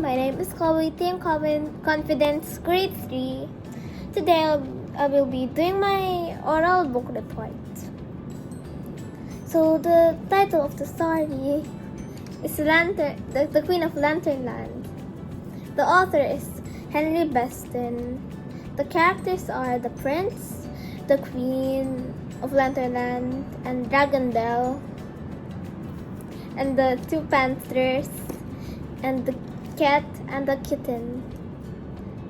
my name is Chloe, Team Confidence Grade 3. Today I will be doing my oral book report. So the title of the story is the Queen of Lanternland. The author is Henry Beston. The characters are the Prince, the Queen of Lanternland, and Dragondel, and the two panthers, and the cat and the kitten,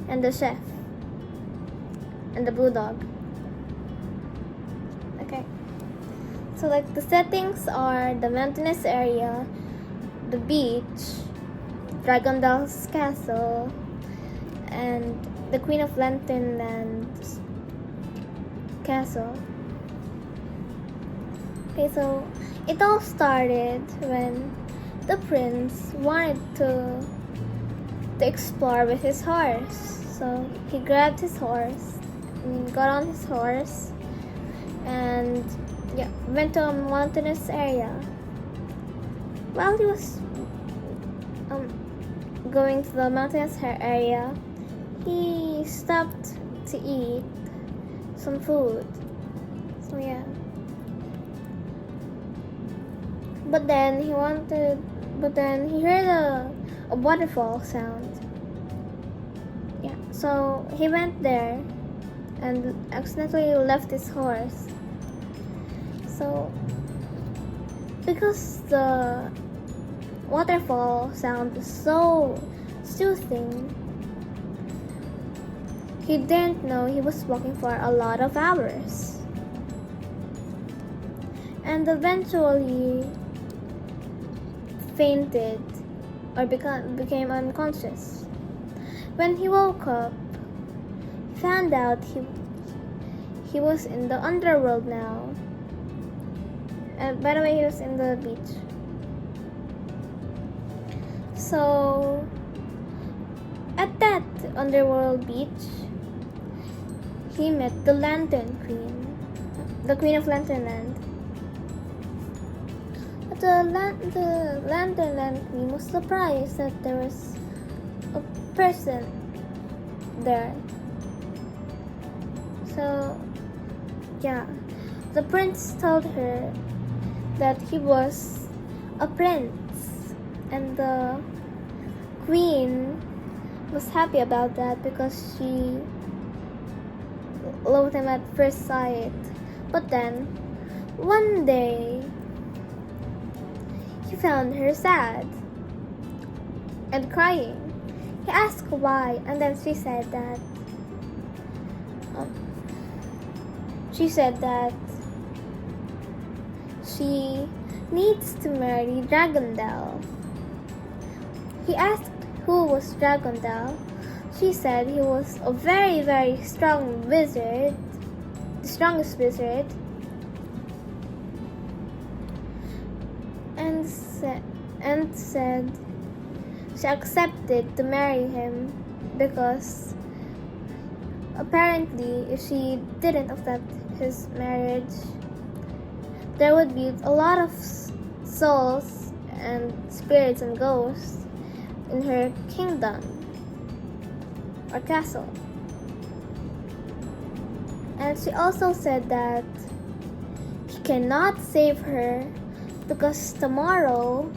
and the chef, and the bulldog. Okay. So the settings are the mountainous area, the beach, Dragondel's castle, and the Queen of Lanternland's castle. Okay, so it all started when the prince wanted to explore with his horse. So he grabbed his horse, got on his horse, and went to a mountainous area. While he was going to the mountainous area, he stopped to eat some food. So yeah. But then he heard a waterfall sound. Yeah, so he went there and accidentally left his horse. So because the waterfall sound is so soothing, he didn't know he was walking for a lot of hours. And eventually fainted or became unconscious. When he woke up, he found out he was in the underworld now. And by the way, he was in the beach. So at that underworld beach, he met the Lantern Queen, the Queen of Lanternland. The Lanternland Queen was surprised that there was a person there. So, the prince told her that he was a prince, and the queen was happy about that because she loved him at first sight. But then, one day, he found her sad and crying. He asked why, and then she said that she needs to marry Dragondel. He asked who was Dragondel. She said he was a very, very strong wizard, the strongest wizard, and said she accepted to marry him because apparently if she didn't accept his marriage, there would be a lot of souls and spirits and ghosts in her kingdom or castle. And she also said that he cannot save her because tomorrow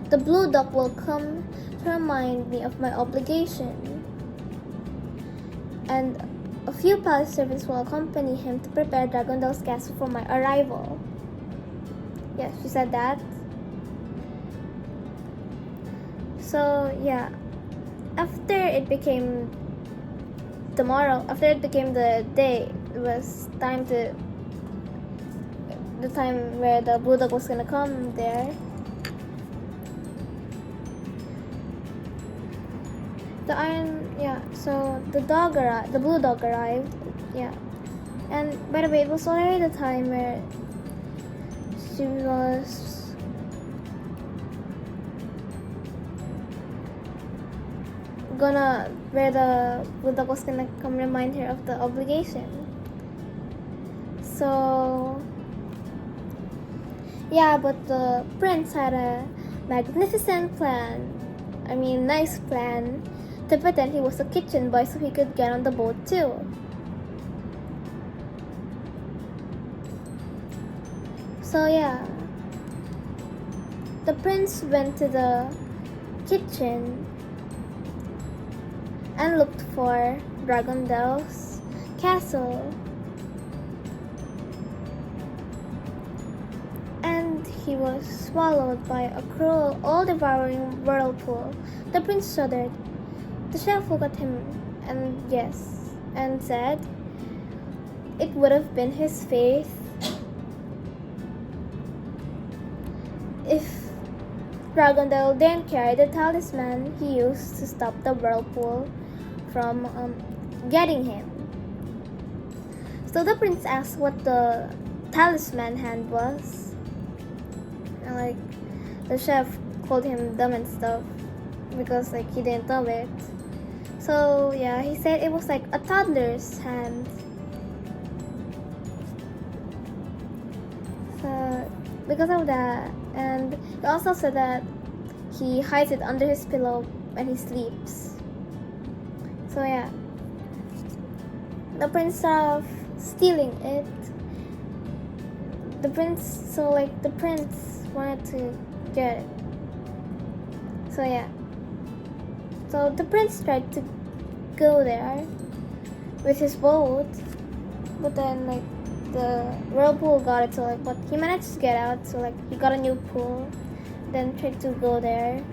the blue duck will come to remind me of my obligation, and a few palace servants will accompany him to prepare Dragondel's castle for my arrival. Yeah, she said that. So after it became the day, it was the time where the blue duck was gonna come there. So the blue dog arrived. Yeah, and by the way, it was already the time where she was where the blue dog was gonna come remind her of the obligation. So but the prince had a magnificent plan. Nice plan to pretend he was a kitchen boy so he could get on the boat too. So yeah, the prince went to the kitchen and looked for Dragondel's castle. And he was swallowed by a cruel, all-devouring whirlpool. The prince shuddered. The chef looked at him and said it would have been his fate if Dragondel didn't carry the talisman he used to stop the whirlpool from getting him. So the prince asked what the talisman hand was. And the chef called him dumb and stuff because he didn't know it. So yeah, he said it was like a toddler's hand. So because of that, and he also said that he hides it under his pillow when he sleeps. So yeah, the prince started stealing it. The prince wanted to get it. So yeah, so the prince tried to go there with his boat, but then the whirlpool got it, so but he managed to get out, so he got a new pool, then tried to go there.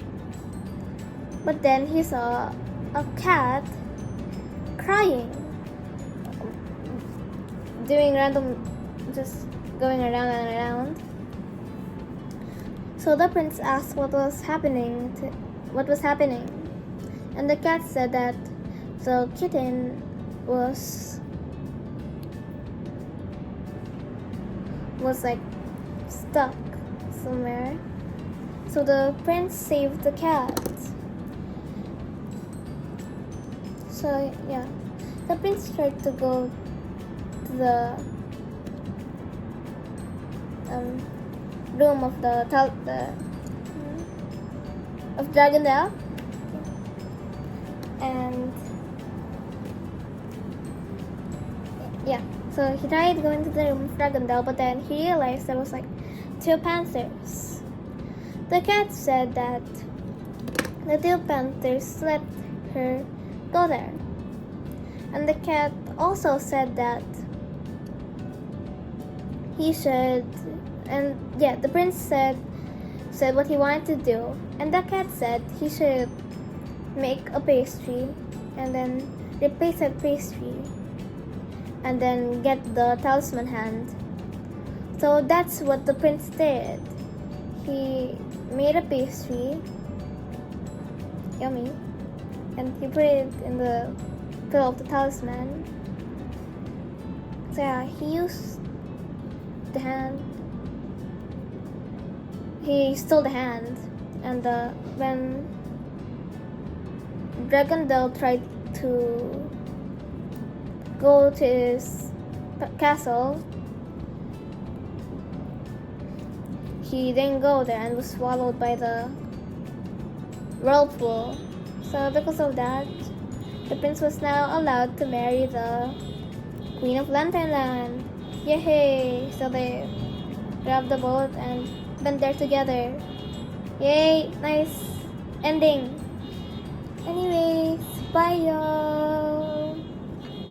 But then he saw a cat crying, doing just going around and around. So the prince asked what was happening, and the cat said that the kitten was stuck somewhere. So the prince saved the cat. So yeah, the prince tried to go to the room of of Dragondel, and yeah, so he tried going to the room of Dragondel, but then he realized there was 2 panthers. The cat said that the 2 panthers let her go there, and the cat also said that he should, and yeah, the prince said what he wanted to do, and the cat said he should make a pastry and then replace that pastry and then get the talisman hand. So that's what the prince did. He made a pastry, yummy, and he put it in the pillow of the talisman. So yeah, he used the hand. He stole the hand, and when Dragondel tried to go to his castle, he didn't go there and was swallowed by the whirlpool. So because of that, the prince was now allowed to marry the Queen of Lanternland. Yay! So they grabbed the boat and went there together. Yay! Nice ending. Anyways, bye y'all.